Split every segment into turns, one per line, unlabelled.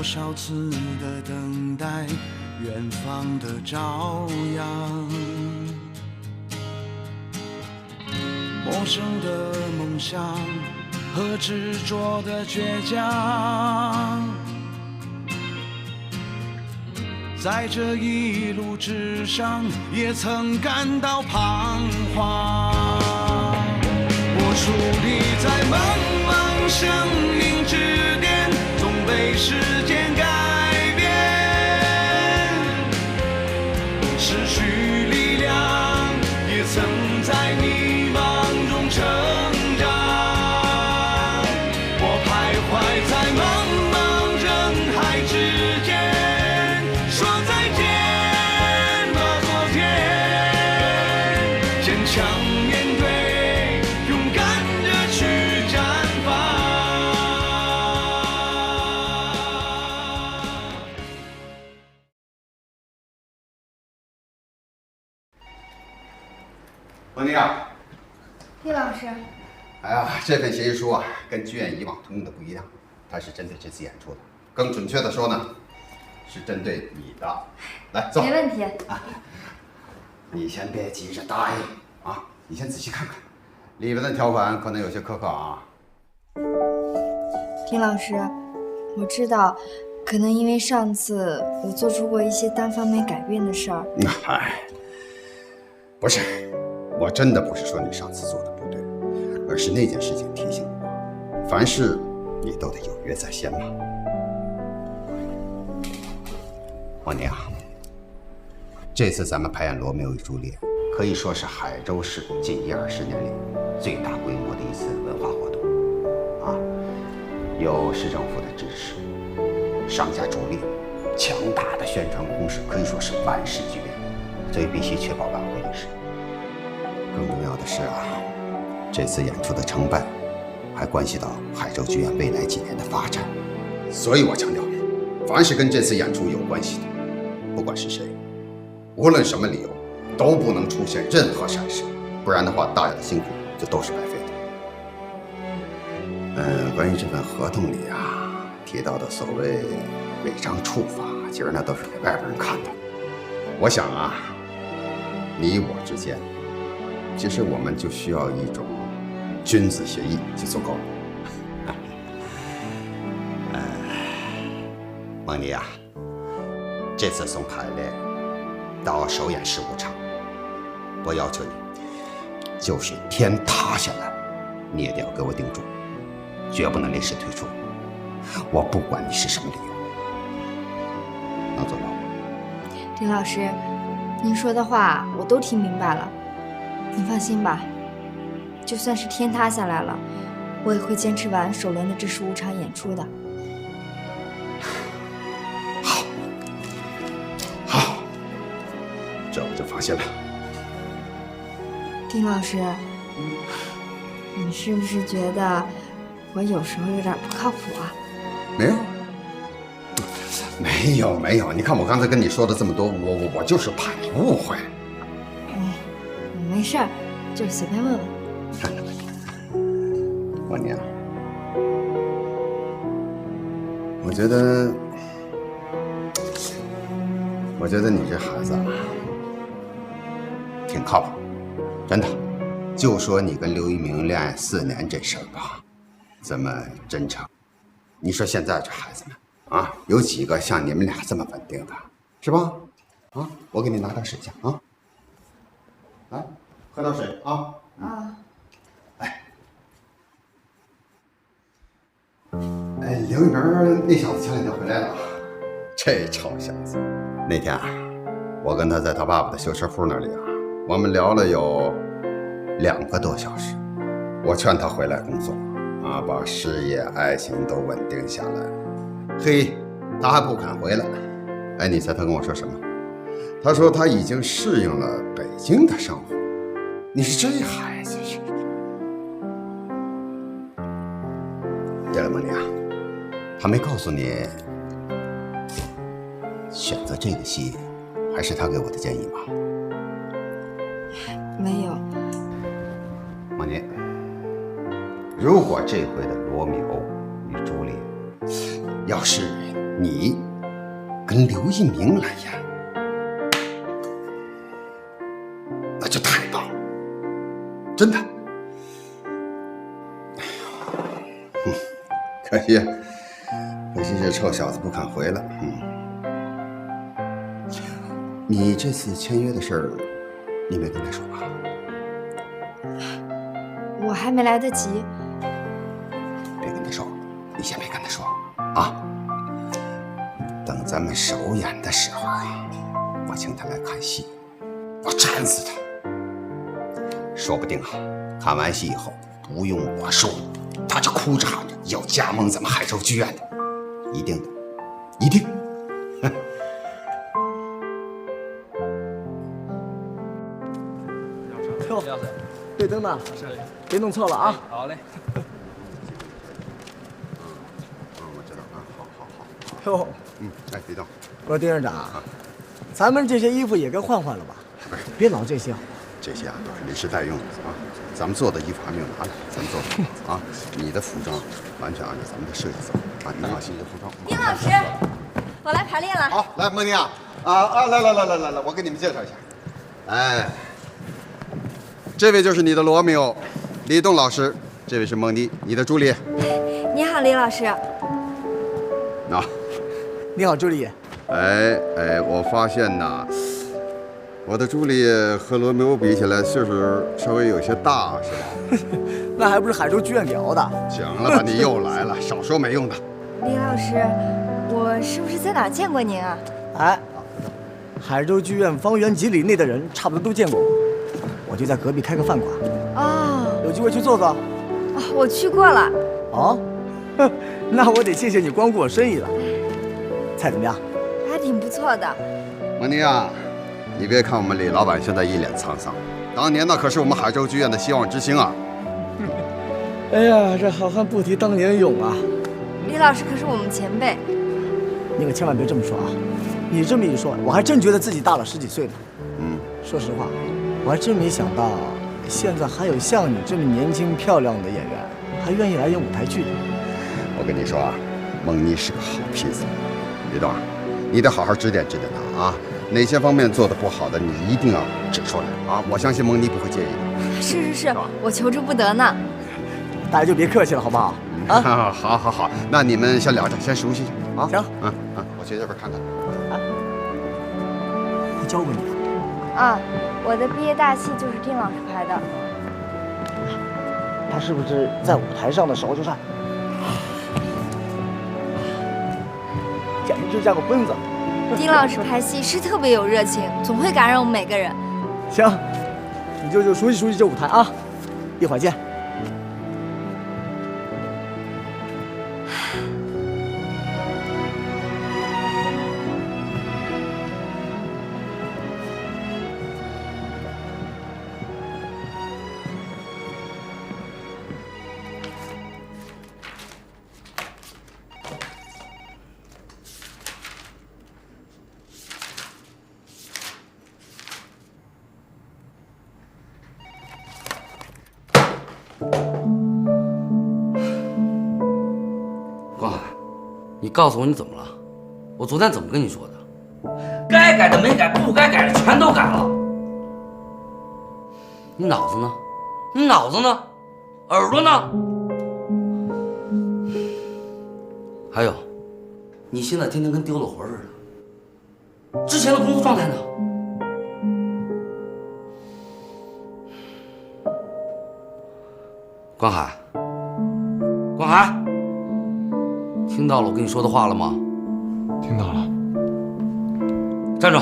多少次的等待，远方的朝阳，陌生的梦想和执着的倔强，在这一路之上也曾感到彷徨。我矗立在茫茫生命之巅，总被时间改变，失去力量也曾在迷茫中成长。我徘徊在茫茫人海之间，说再见吧昨天，坚强面对，勇敢地去绽放。
王队长，
叶老师，
哎呀，这份协议书啊，跟剧院以往通用的不一样，它是针对这次演出的。更准确的说呢，是针对你的。来，走。
没问题。
你先别急着答应啊，你先仔细看看，里边的条款可能有些苛刻啊。
丁老师，我知道，可能因为上次我做出过一些单方面改变的事儿。
哎，不是，我真的不是说你上次做的不对，而是那件事情提醒我，凡事你都得有约在先嘛。王宁啊，这次咱们排演《罗密欧与朱丽叶》，可以说是海州市近10-20年里最大规模的一次文化活动啊！有市政府的支持，商家助力，强大的宣传攻势，可以说是万事俱备，所以必须确保挽回历史。更重要的是啊，这次演出的成败，还关系到海州剧院未来几年的发展，所以我强调，凡是跟这次演出有关系的，不管是谁，无论什么理由，都不能出现任何闪失，不然的话，大家的辛苦就都是白费的。关于这份合同里啊提到的所谓违章处罚，其实那都是给外边人看的。我想啊，你我之间，其实我们就需要一种君子协议就足够了。孟妮啊，这次从排练到首演15场，我要求你，就是天塌下来，你也得要给我顶住，绝不能临时退出。我不管你是什么理由，能做到吗？
丁老师，您说的话我都听明白了，您放心吧，就算是天塌下来了，我也会坚持完首轮的这15场演出的。
好，这我就放心了。
丁老师，你是不是觉得我有时候有点不靠谱啊？
没有，你看我刚才跟你说的这么多，我就是怕你误会。
没事儿，就是随便问问。
王宁，我觉得你这孩子啊，挺靠谱，真的。就说你跟刘一鸣恋爱4年这事儿吧，这么真诚，你说现在这孩子们啊，有几个像你们俩这么稳定的，是吧？啊，我给你拿点水去啊，来，喝点水啊。刘一鸣那小子前2天回来了，这臭小子。那天啊，我跟他在他爸爸的修车铺那里啊，我们聊了有2个多小时。我劝他回来工作啊，把事业爱情都稳定下来。嘿，他还不肯回来。哎，你猜他跟我说什么？他说他已经适应了北京的生活。你说这孩子是？对了，孟丽啊，他没告诉你选择这个戏还是他给我的建议吗？
没有。
孟妮，如果这回的罗密欧与朱丽叶要是你跟刘一鸣来演，那就太棒了，真的。哎呦，可惜这臭小子不肯回来。你这次签约的事儿，你没跟他说吧？
我还没来得及。
别跟他说，你先别跟他说啊。等咱们首演的时候啊，我请他来看戏，我馋死他。说不定啊，看完戏以后，不用我说，他就哭着喊着要加盟咱们海州剧院的，一定的，一定。
哟，对灯呢，别弄错了啊！
好嘞。
我知道啊，好。
哟，
哎，别动。
我说丁院长，咱们这些衣服也该换换了吧？
不是，
别老这些。
这些啊都是临时代用的啊，咱们做的衣服还没有拿来，咱们做的啊，你的服装完全按照咱们的设计走啊，你放心，你的服装。
丁老师，我来排练了。
好，来，孟妮啊，来，我给你们介绍一下，哎，这位就是你的罗密欧，李栋老师，这位是孟妮，你的助理。
你好，李老师。
啊，
你好，助理。
哎，我发现呐，我的助理和罗密欧比起来，岁数稍微有些大，是吧？
那还不是海州剧院给熬的。
行了吧，你又来了，少说没用的。
李老师，我是不是在哪儿见过您啊？
哎，海州剧院方圆几里内的人差不多都见过我，我就在隔壁开个饭馆。
哦，
有机会去坐坐。
哦，我去过了。
哦，那我得谢谢你光顾我生意了。菜怎么样？
还挺不错的。
孟妮啊，你别看我们李老板现在一脸沧桑，当年那可是我们海州剧院的希望之星啊！
哎呀，这好汉不提当年勇啊！
李老师可是我们前辈。
你可千万别这么说啊！你这么一说，我还真觉得自己大了10几岁呢。说实话，我还真没想到，现在还有像你这么年轻漂亮的演员，还愿意来演舞台剧的。
我跟你说啊，孟妮是个好坯子，李栋，你得好好指点指点她啊！哪些方面做得不好的，你一定要指出来啊！我相信孟妮不会介意的。
是，我求之不得呢。
大家就别客气了，好不好？啊，
好，那你们先聊着，先熟悉啊。
行，
我去这边看看。
他教过你
啊，我的毕业大戏就是丁老师排的。
他是不是在舞台上的时候就算，简直就像个疯子？
丁老师排戏是特别有热情，总会感染我们每个人。
行，你就熟悉这舞台啊，一会儿见。
光海，你告诉我你怎么了？我昨天怎么跟你说的？该改的没改，不该改的全都改了。你脑子呢？你脑子呢？耳朵呢？还有，你现在天天跟丢了魂似的。之前的工作状态呢？光海，光海，听到了我跟你说的话了吗？
听到了。
站住！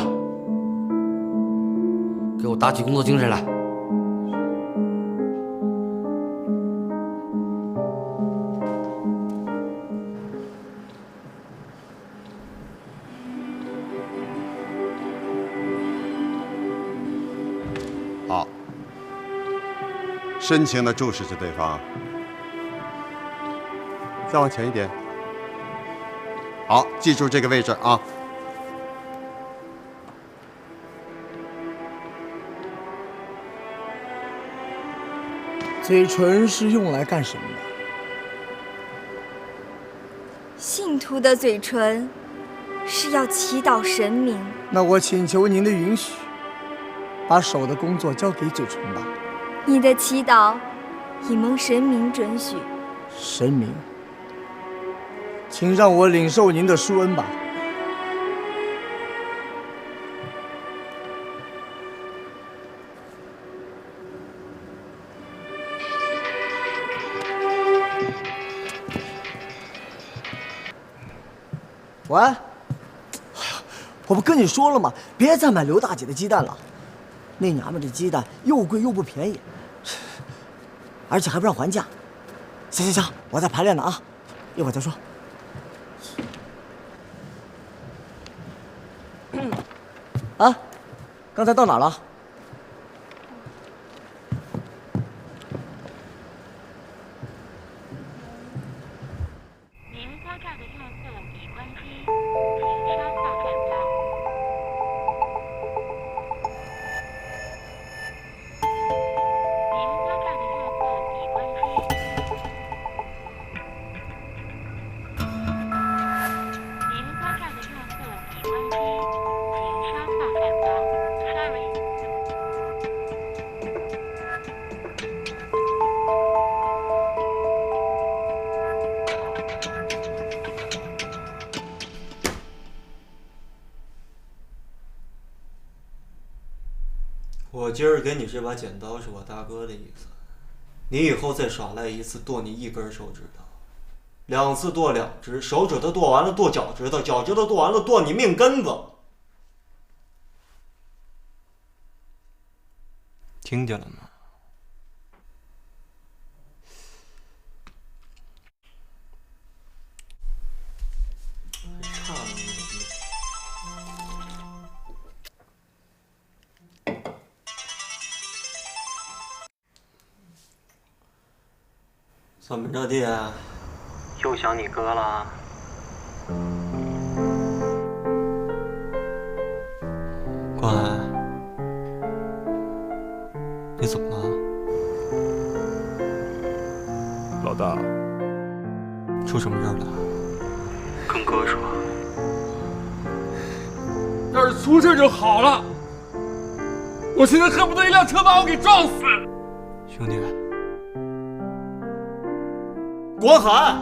给我打起工作精神来！
好，深情地注视着对方，再往前一点。好，记住这个位置啊。
嘴唇是用来干什么的？
信徒的嘴唇是要祈祷神明。
那我请求您的允许，把手的工作交给嘴唇吧。
你的祈祷已蒙神明准许。
神明，请让我领受您的殊恩吧。喂，哎呀，我不跟你说了吗？别再买刘大姐的鸡蛋了，那娘们这鸡蛋又贵又不便宜，而且还不让还价。行，我在排练呢啊，一会儿再说。啊，刚才到哪了？
您拨打的用户已关机，请稍后转拨。您拨打的用户已关机。您拨打的用户已关机，请稍后转拨。Sorry。
我今儿给你这把剪刀是我大哥的意思，你以后再耍赖一次，剁你一根手指头；2次剁2只，手指头剁完了剁脚趾头，脚趾头剁完了剁你命根子。听见了吗？差你一点。怎么着，爹？又想你哥了？关爱，你怎么了？
老大，
出什么事儿了？跟哥说。
要是出事就好了。我现在恨不得一辆车把我给撞死。
兄弟。国涵，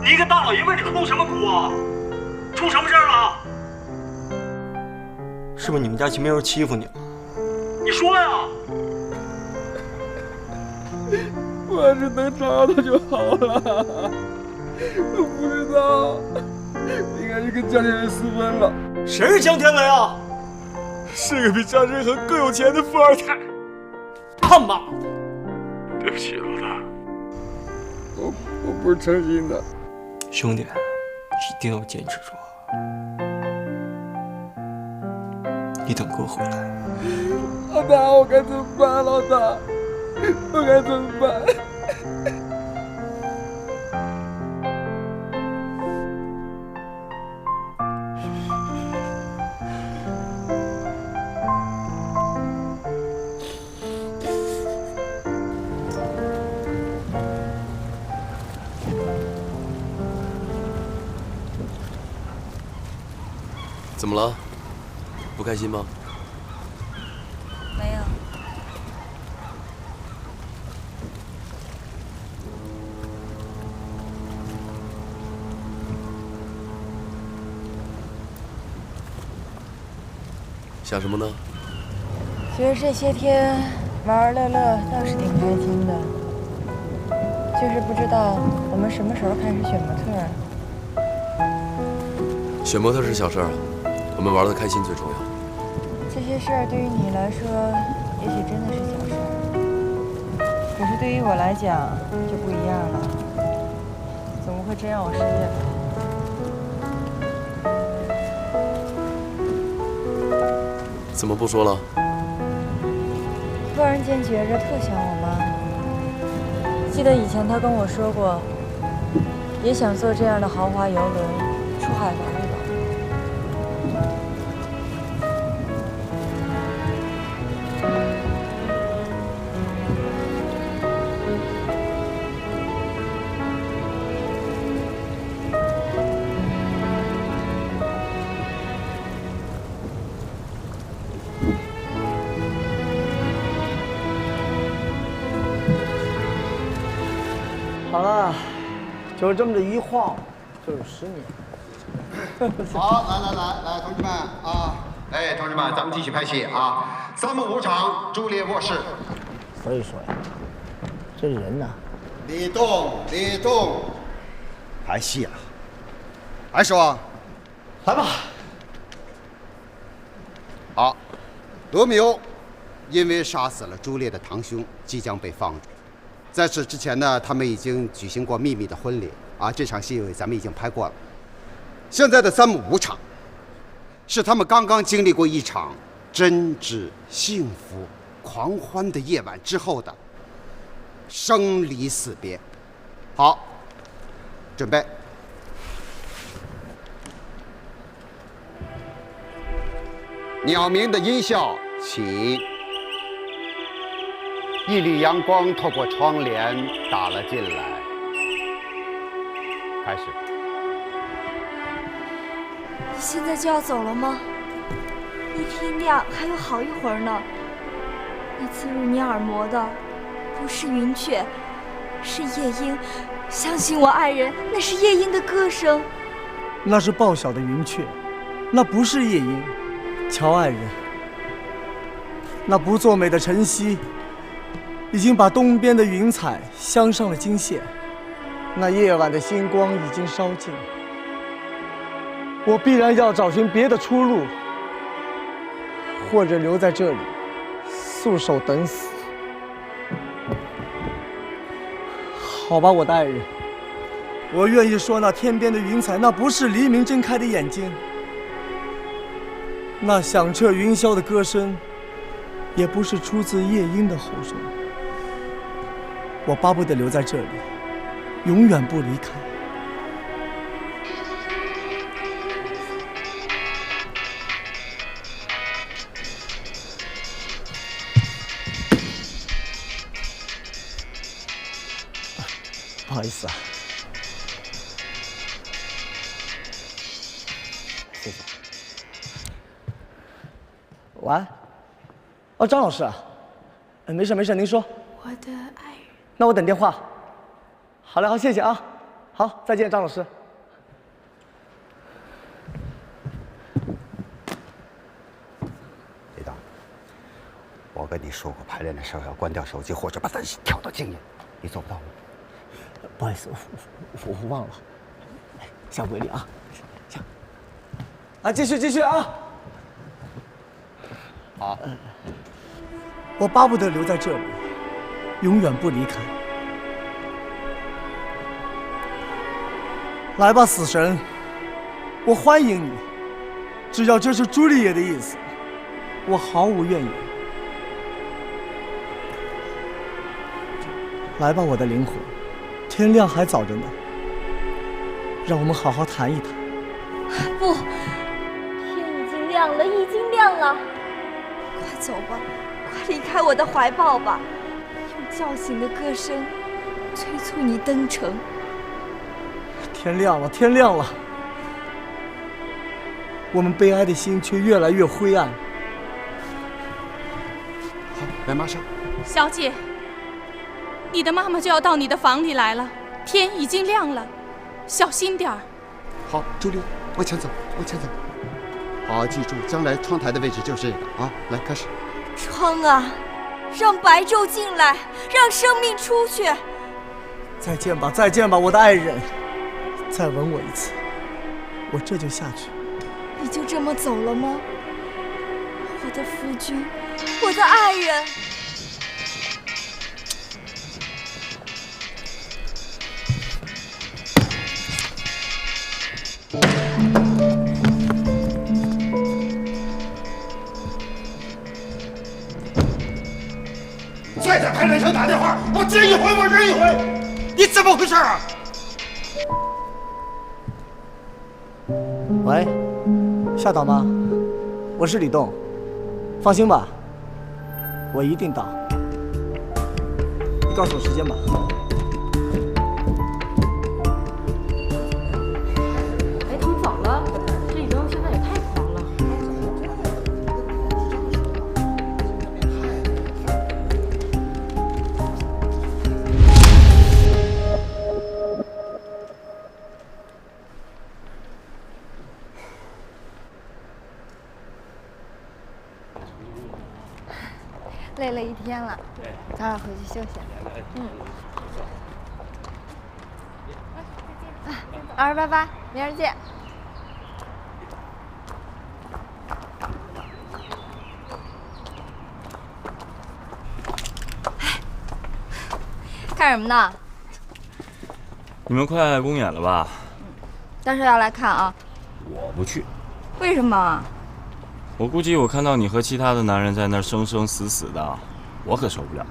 你一个大老爷们，你哭什么哭啊？出什么事儿了？是不是你们家秦明又欺负你了？你说呀！
我要是能找到就好了。我不知道，应该是跟江天伟私奔了。
谁是江天伟啊？
是个比江天恒更有钱的富二代。
他妈的！
对不起，老大。我不是诚心的，
兄弟，一定要坚持住，你等哥回来。
老大，我该怎么办？老大，我该怎么办？
怎么了？不开心吗？
没有。
想什么呢？
觉得这些天玩玩乐乐倒是挺开心的，就是不知道我们什么时候开始选模特啊？
选模特是小事儿，我们玩得开心最重要。
这些事儿对于你来说，也许真的是小事儿，可是对于我来讲就不一样了，总不会真让我失业吧？
怎么不说了？
突然间觉着特想我妈。记得以前她跟我说过，也想坐这样的豪华游轮出海玩一玩。
好了，就这么一晃，就是10年。
好，来，同志们啊！哎，同志们，咱们继续拍戏啊！3幕5场，朱丽叶卧室。
所以说呀，这人呐，
立动，拍戏啊！还说，
来吧。
好，罗密欧因为杀死了朱丽叶的堂兄，即将被放逐。在此之前呢，他们已经举行过秘密的婚礼啊！这场戏咱们已经拍过了。现在的3幕5场，是他们刚刚经历过一场真挚、幸福、狂欢的夜晚之后的生离死别。好，准备。鸟鸣的音效起。一缕阳光透过窗帘打了进来。开始。
现在就要走了吗？离天亮还有好一会儿呢。那刺入你耳膜的不是云雀，是夜莺。相信我，爱人，那是夜莺的歌声。
那是报晓的云雀，那不是夜莺。乔爱人，那不作美的晨曦已经把东边的云彩镶上了金线，那夜晚的星光已经烧尽。我必然要找寻别的出路，或者留在这里束手等死。好吧，我的爱人，我愿意说，那天边的云彩，那不是黎明睁开的眼睛，那响彻云霄的歌声，也不是出自夜莺的吼声。我巴不得留在这里，永远不离开。不好意思啊，谢谢。晚安。哦，张老师啊，没事没事，您说。
我的爱人。
那我等电话。好嘞，好，谢谢啊。好，再见，张老师。
李导，我跟你说过，排练的时候要关掉手机，或者把咱调到静音，你做不到吗？
不好意思，我忘了。下回里啊，下。啊，继续啊。
好。
我巴不得留在这里，永远不离开。来吧，死神，我欢迎你。只要这是朱丽叶的意思，我毫无怨言。来吧，我的灵魂，天亮还早着呢，让我们好好谈一谈。
不，天已经亮了，已经亮了，快走吧。快离开我的怀抱吧，用叫醒的歌声催促你登城。
天亮了，天亮了，我们悲哀的心却越来越灰暗。
好，来，马上。
小姐，你的妈妈就要到你的房里来了，天已经亮了，小心点儿。
好，朱莉，往前走，往前走。好，记住，将来窗台的位置就是这个啊。来，开始。
窗啊，让白昼进来，让生命出去。
再见吧，再见吧，我的爱人，再吻我一次，我这就下去。
你就这么走了吗？我的夫君，我的爱人。
再在排练场打电话，我接一回我忍一回。你怎么回事啊？
喂，夏导吗？我是李栋，放心吧，我一定到。你告诉我时间吧。
哎，他们早了，这李东现在也太狂了。
累了一天了，早点回去休息。老师拜拜，明儿见。看什么呢？
你们快公演了吧？
到时候要来看啊。
我不去。
为什么？
我估计我看到你和其他的男人在那儿生生死死的，我可受不了。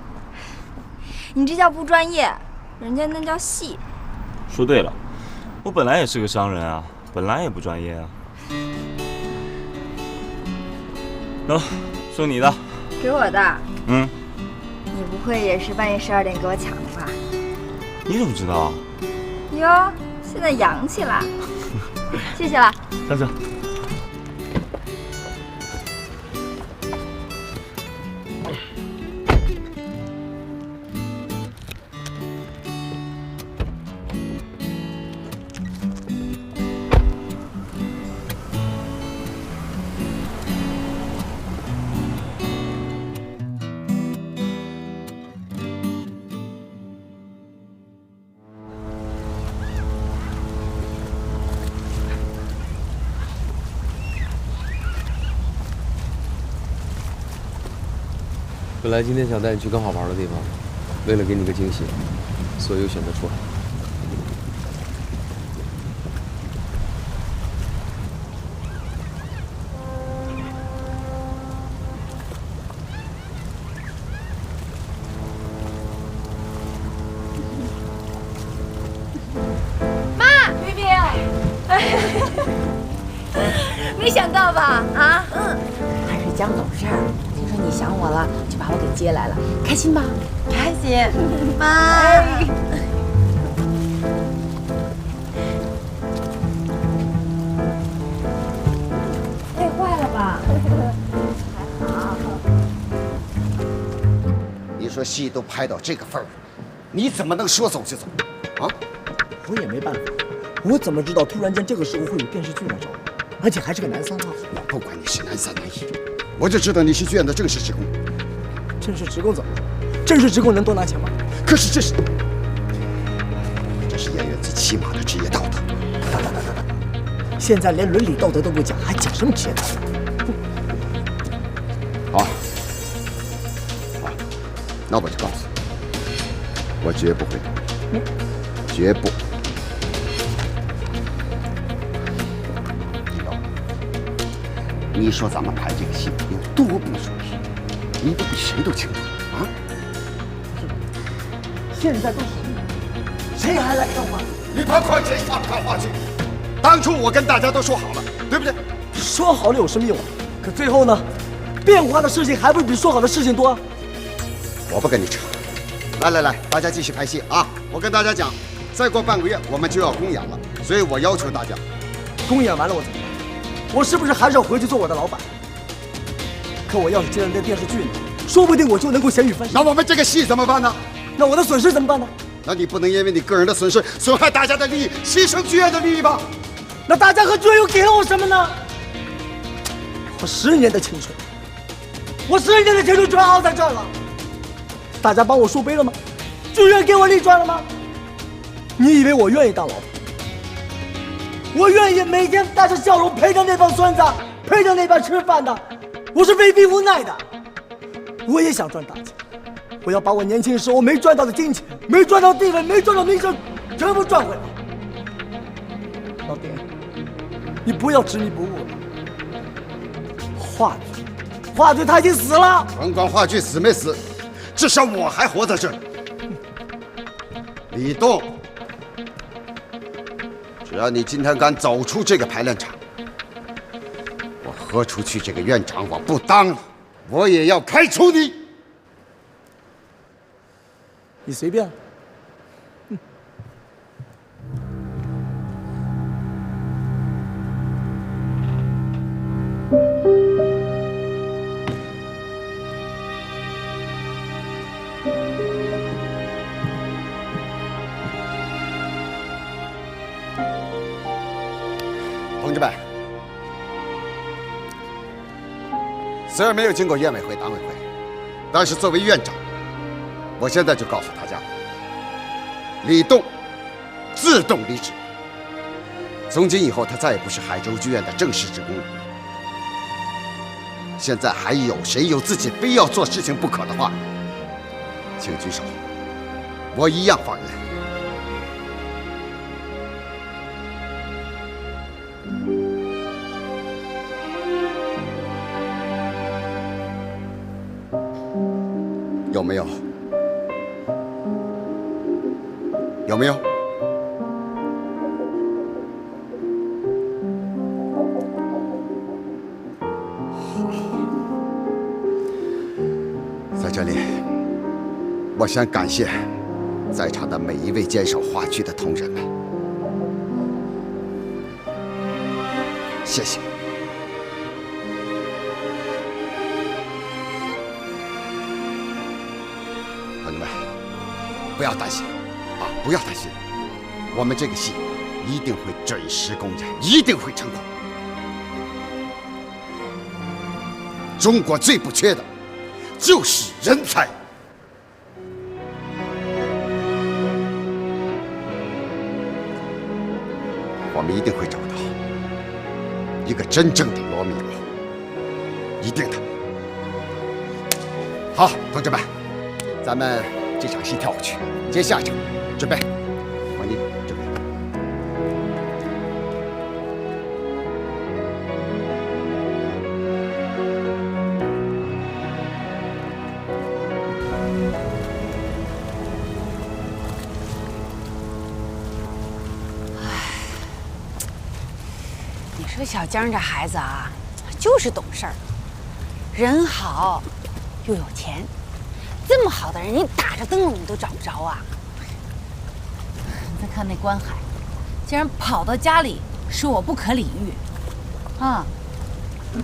你这叫不专业，人家那叫戏。
说对了，我本来也是个商人啊，本来也不专业啊。喏，送你的。
给我的。
嗯。
你不会也是半夜12点给我抢的吧？
你怎么知道？
哟，现在洋气了。谢谢了。
上车。
本来今天想带你去更好玩的地方，为了给你个惊喜，所以我选择出海。
妈，冰冰，没想到吧？啊，还是江董事。听说你想我了，就把我给接来了，开心吧？开心，妈。累坏了吧？还好。
你说戏都拍到这个份儿，你怎么能说走就走？啊？
我也没办法，我怎么知道突然间这个时候会有电视剧来找我，而且还是个男三号？
我不管你是男三男一，我就知道你是剧院的正式职工。
正式职工怎么了？正式职工能多拿钱吗？
可是这是演员最起码的职业道德。
现在连伦理道德都不讲，还讲什么职业道德？
好，那我就告诉你，我绝不会改，绝不。你说咱们拍这个戏有多不舒适，你都比谁都清楚啊！
现在都是你，谁还来看话剧？
你管谁看不看话剧？当初我跟大家都说好了，对不对？
说好了有什么用啊？可最后呢，变化的事情还不是比说好的事情多啊？
我不跟你扯。来，大家继续拍戏啊！我跟大家讲，再过半个月我们就要公演了，所以我要求大家，
公演完了我怎么办？我是不是还是要回去做我的老板？可我要是接了这电视剧呢，说不定我就能够咸鱼翻身。
那我们这个戏怎么办呢？
那我的损失怎么办呢？
那你不能因为你个人的损失损害大家的利益，牺牲剧院的利益吧？
那大家和剧院又给了我什么呢？我10年的青春，我10年的青春全耗在这儿了。大家帮我树碑了吗？剧院给我立传了吗？你以为我愿意当老板？我愿意每天带着笑容陪着那帮孙子，陪着那帮吃饭的，我是被逼无奈的。我也想赚大钱，我要把我年轻时候没赚到的金钱、没赚到地位、没赚到名声，全部赚回来。老丁，你不要执迷不悟了。话剧他已经死了。
甭管话剧死没死，至少我还活在这里。李栋。只要你今天敢走出这个排练场，我何出去这个院长我不当了，我也要开除你。
你随便。
同志们，虽然没有经过院委会、党委会，但是作为院长，我现在就告诉大家，李栋自动离职。从今以后，他再也不是海州剧院的正式职工了。现在还有谁有自己非要做事情不可的话，请举手，我一样放人。有没有？有没有？在这里，我想感谢在场的每一位坚守话剧的同仁们，谢谢。朋友们，不要担心啊，不要担心，我们这个戏一定会准时公演，一定会成功。中国最不缺的就是人才。我们一定会找到一个真正的罗密欧，一定的。好，同志们，咱们这场戏跳过去，接下一场，准备，王妮，准备。
你说小江这孩子啊，就是懂事儿，人好，又有钱，这么好的人，你打着灯笼你都找不着啊！
再看那关海，竟然跑到家里说我不可理喻，啊，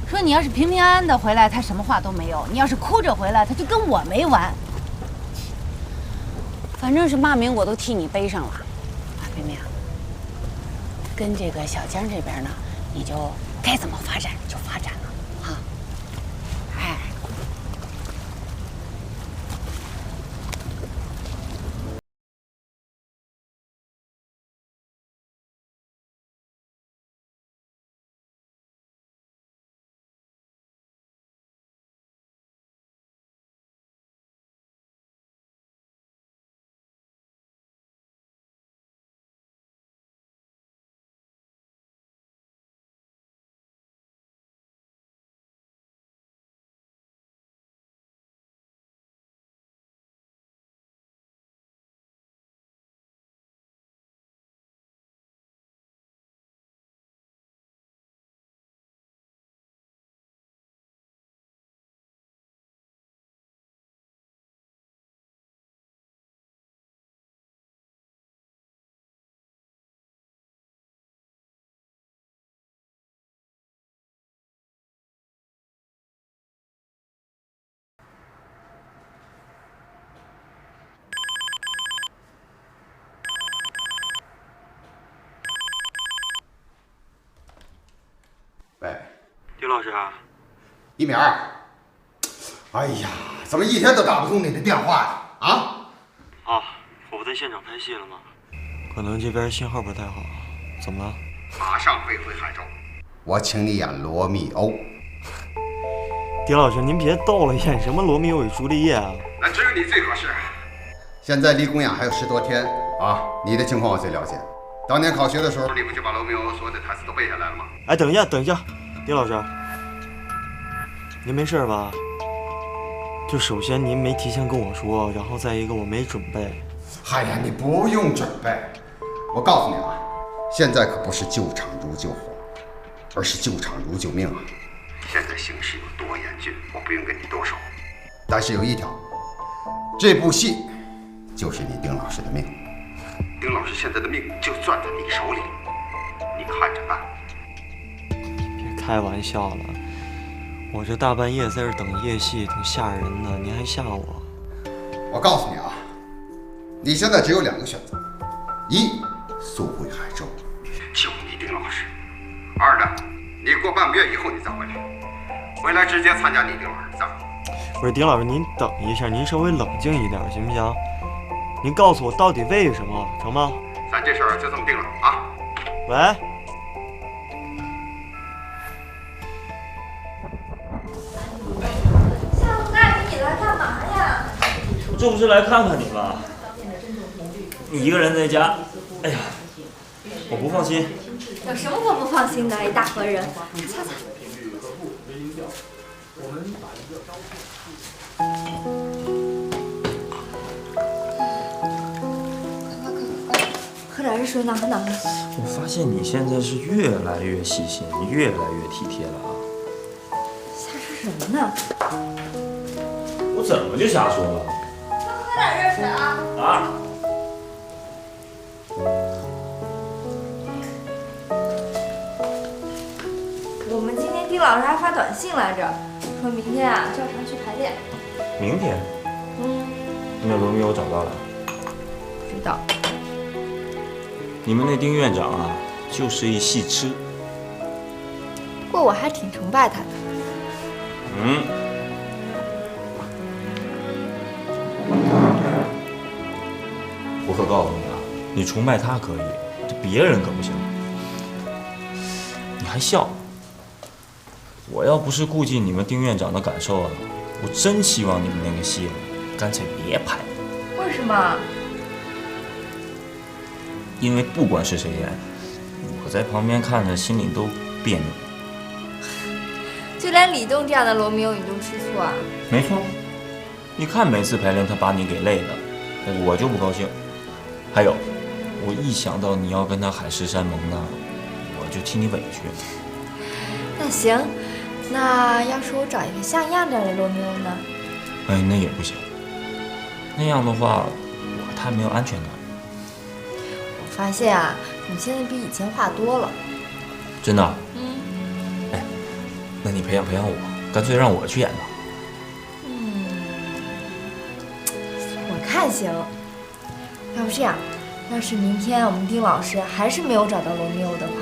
说你要是平平安安的回来，他什么话都没有；你要是哭着回来，他就跟我没完。
反正是骂名我都替你背上了。啊，冰冰，跟这个小江这边呢，你就该怎么发展就发展了，啊，哎。
喂，
丁老师，
一鸣儿，哎呀，怎么一天都打不通你的电话呀？啊？
啊，我不在现场拍戏了吗？可能这边信号不太好，怎么了？
马上飞回海州，我请你演罗密欧。
丁老师，您别逗了，演什么罗密欧与朱丽叶啊？
那只有你最合适。现在离公演还有10多天啊，你的情况我最了解。当年考学的时候，你不就把罗密欧所有的台词都背下来了吗？
哎，等一下，丁老师，您没事吧？就首先您没提前跟我说，然后再一个我没准备。
哎呀，你不用准备，我告诉你啊，现在可不是救场如救火，而是救场如救命啊！现在形势有多严峻，我不用跟你多说。但是有一条，这部戏就是你丁老师的命。丁老师现在的命就攥在你手里，你看着办。
别开玩笑了，我这大半夜在这等夜戏，挺吓人的，您还吓我？
我告诉你啊，你现在只有2个选择：一，速回海州，救你丁老师；二呢，你过半个月以后你再回来，回来直接参加你丁老师的葬礼。
不是丁老师，您等一下，您稍微冷静一点行不行？您告诉我到底为什么，成吗？
咱这事儿就这么定了啊！
喂。
下午大雨，你来干嘛呀？
我这不是来看看你吗？你一个人在家，哎呀，我不放心。
有什么可不放心的？一大活人，擦擦。喝点热水暖和暖和。
我发现你现在是越来越细心，越来越体贴了啊！
瞎说什么呢？
我怎么就瞎说了？
多喝点热水啊！
啊！
我们今天丁老师还发短信来着，说明天啊照常去排练。
明天？那罗密欧找到了？
不知道。
你们那丁院长啊，就是一戏痴。
不过我还挺崇拜他的。
我可告诉你啊，你崇拜他可以，这别人可不行。你还笑？我要不是顾及你们丁院长的感受啊，我真希望你们那个戏啊，干脆别拍了。
为什么？
因为不管是谁演，我在旁边看着心里都别扭。
就连李栋这样的罗密欧你都吃醋啊？
没错，你看每次排练他把你给累的，我就不高兴。还有，我一想到你要跟他海誓山盟呢，我就替你委屈。
那行，那要是我找一个像样点的罗密欧呢？
哎，那也不行。那样的话，我太没有安全感。
我发现啊，你现在比以前话多了。
真的？哎，那你培养培养我，干脆让我去演吧。
我看行。要不这样，要是明天我们丁老师还是没有找到罗密欧的话，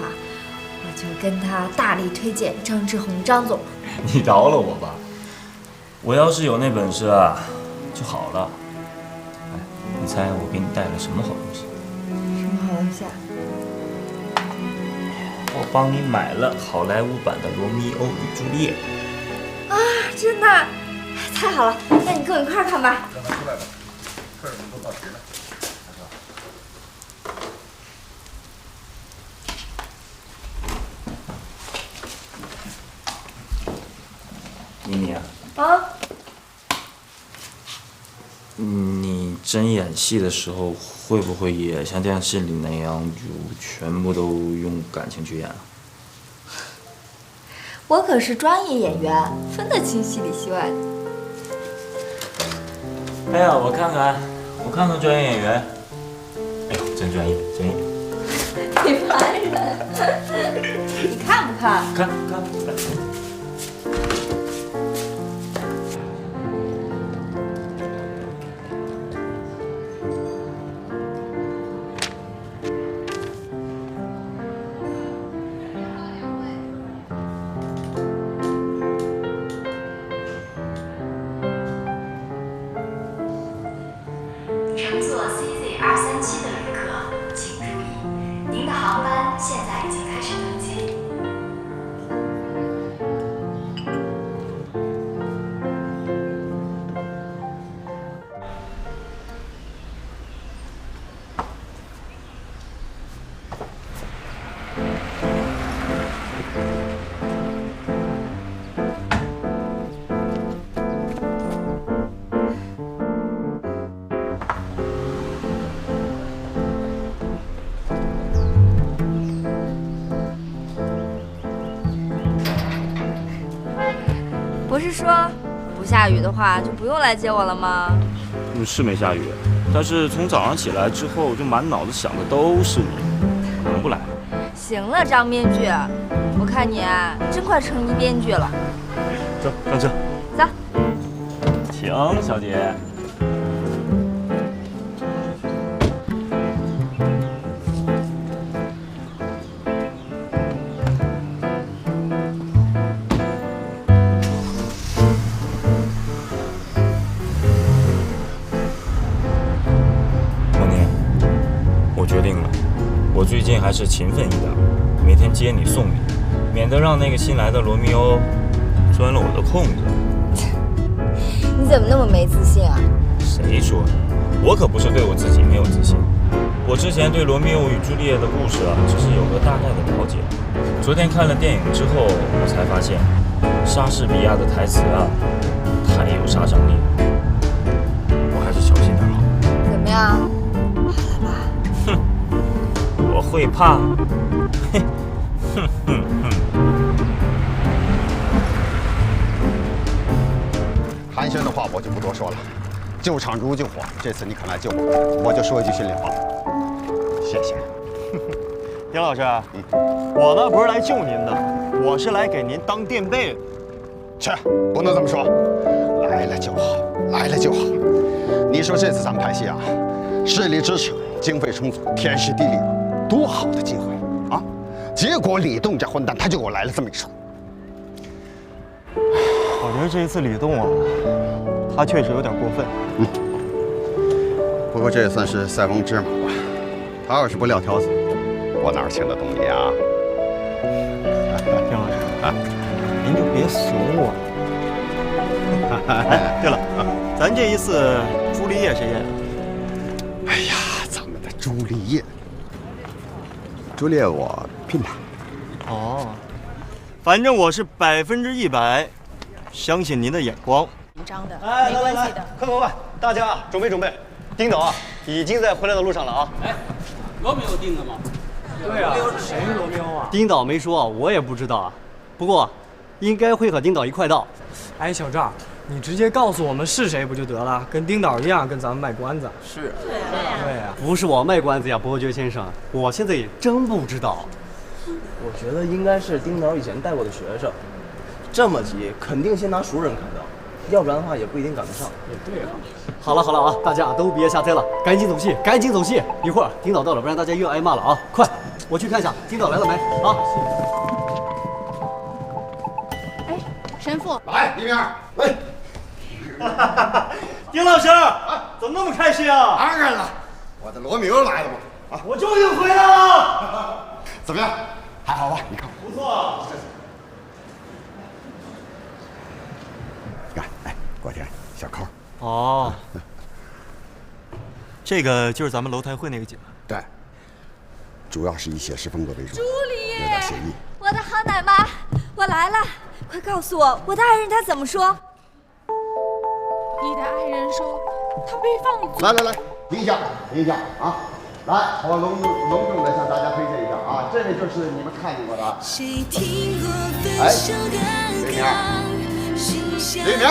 我就跟他大力推荐张志宏张总。
你饶了我吧，我要是有那本事啊，就好了。哎，你猜我给你带了什么好东西？
什么好东西啊？
我帮你买了好莱坞版的《罗密欧与朱丽叶》。
啊，真的？太好了，那你跟我一块儿看吧。
让他出来吧，客人们都到齐了。
妮妮啊，你真演戏的时候，会不会也像电视里那样，就全部都用感情去演啊？
我可是专业演员，分得清戏里戏外的。
哎呀，我看看专业演员，哎呦，真专业，真业。
你烦人！你看不看？
看。
乘坐 CZ237的旅客，请注意，您的航班现在已经开始登机。
不是说不下雨的话就不用来接我了吗？
是没下雨，但是从早上起来之后，就满脑子想的都是你，我能不来吗？
行了，张编剧，我看你啊，真快成一编剧了。
走，上车。
走。
请，小姐。近还是勤奋一点，每天接你送你，免得让那个新来的罗密欧钻了我的空子。
你怎么那么没自信啊？
谁说的？我可不是对我自己没有自信。我之前对罗密欧与朱丽叶的故事啊，只是有个大概的了解。昨天看了电影之后，我才发现，莎士比亚的台词啊，太有杀伤力了。我还是小心点好。
怎么样？怕了吧？
哼，我会怕。哼哼哼哼。
寒暄的话我就不多说了，救场如救火，这次你肯来救我，我就说一句心里话，谢谢。
丁老师，我呢不是来救您的，我是来给您当垫背的。
切，不能这么说，来了就好，来了就好。你说这次咱们拍戏啊，势力支持，经费充足，天时地利，多好的机会啊！结果李栋这混蛋他就给我来了这么一出。
我觉得这一次李栋啊，他确实有点过分。
不过这也算是塞翁之马吧。他要是不撂挑子，我哪请得动你啊？
丁老师，您就别怂我了。哎，对了，咱这一次朱丽叶谁演？
哎呀，咱们的朱丽叶，朱丽叶我拼她。
哦，反正我是100%相信您的眼光。
紧张的，
哎，
没关系的。
快，大家啊，准备准备，丁导啊，已经在回来的路上了啊。
哎，罗密欧定的吗？
对啊，谁是罗密欧啊？丁导没说，我也不知道啊。不过，应该会和丁导一块到。
哎，小赵，你直接告诉我们是谁不就得了？跟丁导一样，跟咱们卖关子。
是。
对呀。
不是我卖关子呀，伯爵先生，我现在也真不知道。
我觉得应该是丁导以前带过的学生。这么急，肯定先拿熟人开刀，要不然的话也不一定赶得上。
也对啊。
好了啊，大家都别瞎猜了，赶紧走戏，赶紧走戏！一会儿丁导到了，不然大家又要挨骂了啊！快，我去看一下丁导来了没啊！
哎，神父，
来，里面来。
丁老师，怎么那么开心啊？
当然了，我的罗密欧来了嘛！啊，
我终于回来了。
怎么样？还好吧？你看，
不错。
你看，哎，过天小抠。
哦，这个就是咱们楼台会那个景。
对，主要是以写实风格为主，
朱丽叶，
有点写意。
我的好奶妈，我来了，快告诉我，我的爱人他怎么说？
你的爱人说他被放逐。
来，停一下啊！来，我隆重的向大家推荐一下啊，这位就是你们看见过的。哎，李明，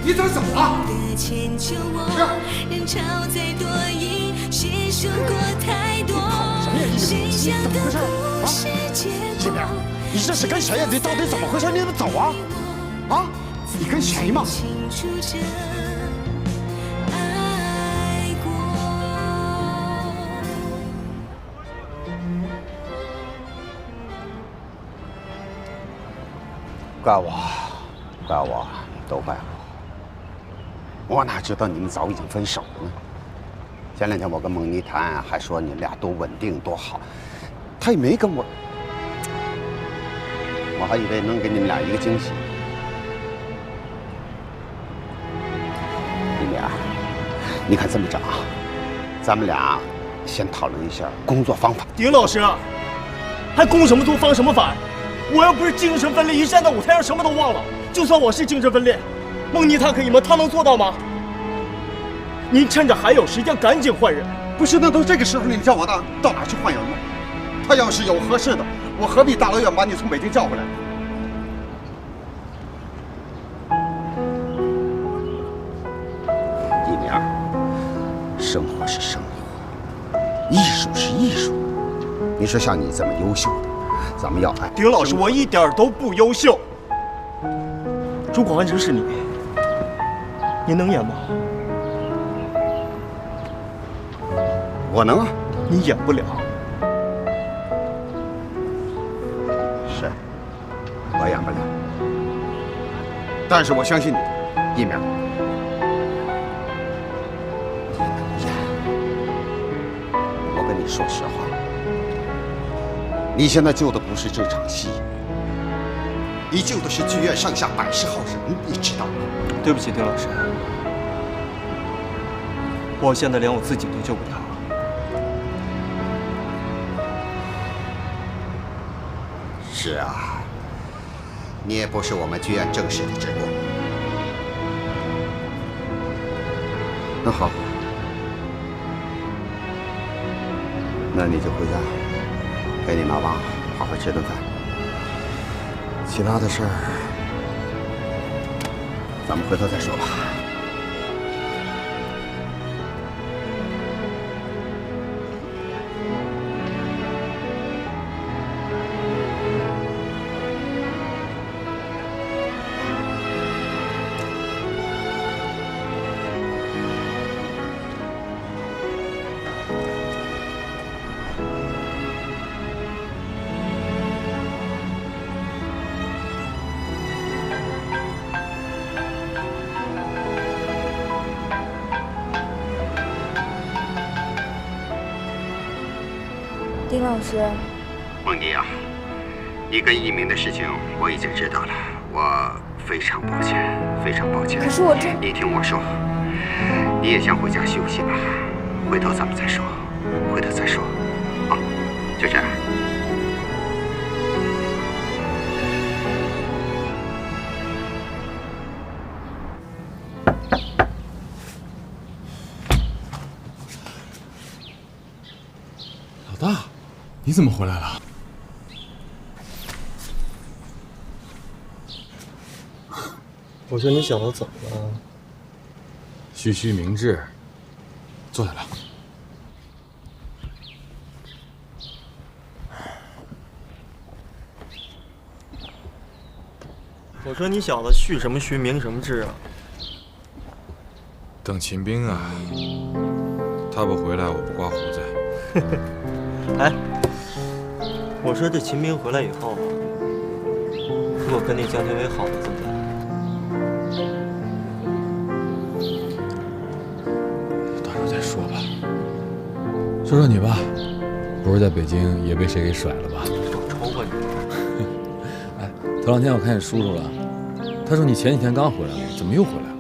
你这是怎么了？这边，你这是跟谁呀？你到底怎么回事？你怎么走啊？啊？你跟谁嘛？怪我，都怪我。我哪知道你们早已经分手了呢？前2天我跟蒙妮谈，还说你们俩多稳定多好，他也没跟我，我还以为能给你们俩一个惊喜。李明，你看这么着啊，咱们俩先讨论一下工作方法。
丁老师，还攻什么作，方什么反？我要不是精神分裂，一站到舞台上什么都忘了。就算我是精神分裂，蒙妮她可以吗？她能做到吗？您趁着还有时间赶紧换人。
不是，那都这个时候，你叫我到哪去换人呢？他要是有合适的，我何必大老远把你从北京叫回来？一鸣，生活是生活，艺术是艺术。你说像你这么优秀的，咱们要爱。
丁老师，我一点都不优秀。如果换成是你，你能演吗？
我能啊。
你演不了。
是，我演不了。但是我相信你，一鸣。你能演。我跟你说实话，你现在救的不是这场戏，你救的是剧院上下100号人，你知道吗？
对不起，丁老师，我现在连我自己都救不了。
是啊，你也不是我们剧院正式的职工。那好，那你就回家，陪你妈妈好好吃顿饭。其他的事儿，咱们回头再说吧。
丁老师，
梦妮啊，你跟一鸣的事情我已经知道了，我非常抱歉，非常抱歉。
可是我真……
你听我说，你也先回家休息吧，回头咱们再说，回头再说，啊，就这样。
老大，你怎么回来了？
我说你小子怎么了？
徐徐明志，坐下来。
我说你小子续什么徐明什么志啊？
等秦兵啊，他不回来，我不刮胡子。
哎，我说这秦兵回来以后，如果跟那江天伟好了怎么办？
到时候再说吧。说说你吧，不是在北京也被谁给甩了吧？
我抽过你。
哎，头2天我看见叔叔了，他说你前几天刚回来，怎么又回来了？